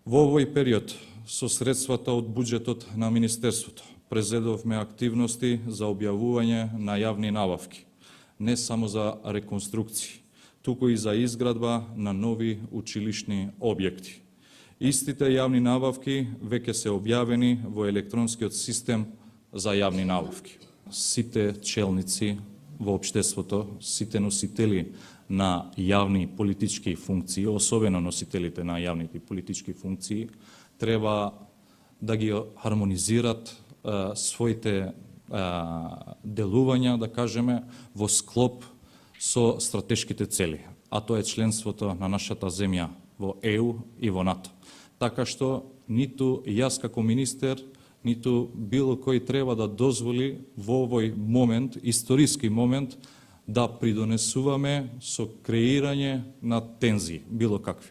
Во овој период, со средствата од буџетот на Министерството, презедовме активности за објавување на јавни набавки, не само за реконструкции, туку и за изградба на нови училишни објекти. Истите јавни набавки веќе се објавени во електронскиот систем за јавни набавки. Сите челници во општеството, сите носители на јавни политички функции, особено носителите на јавните политички функции, треба да ги хармонизират своите делувања, да кажеме, во склоп со стратешките цели, а тоа е членството на нашата земја во ЕУ и во НАТО. Така што ниту јас како министер, ниту било кој треба да дозволи во овој момент, историски момент, да придонесуваме со креирање на тензии, било какви.